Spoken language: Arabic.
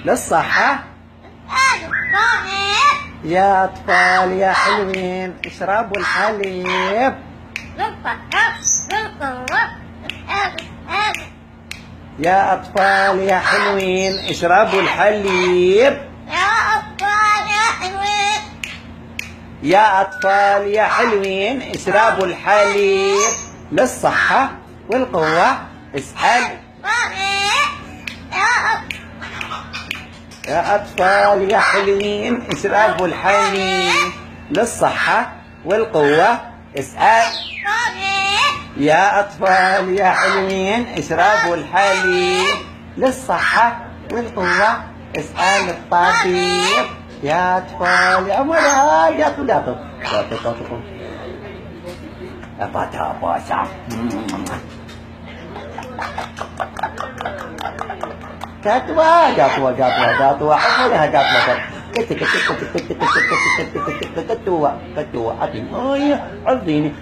للصحة. يا أطفال يا حلوين اشربوا الحليب. يا أطفال يا حلوين اشربوا الحليب. يا أطفال يا حلوين اشربوا الحليب للصحة والقوة. اسأل. يا أطفال يا حلوين اشربوا الحليب للصحة والقوة. اسأل. يا أطفال يا حلوين اشربوا الحليب للصحة والقوة. اسأل الطبيب. يا أطفال يا مراد يا طلاب أبدا باشا جاتوا جاتوا جاتوا جاتوا حولها جاتوا كتوا كتوا عطيني عطيني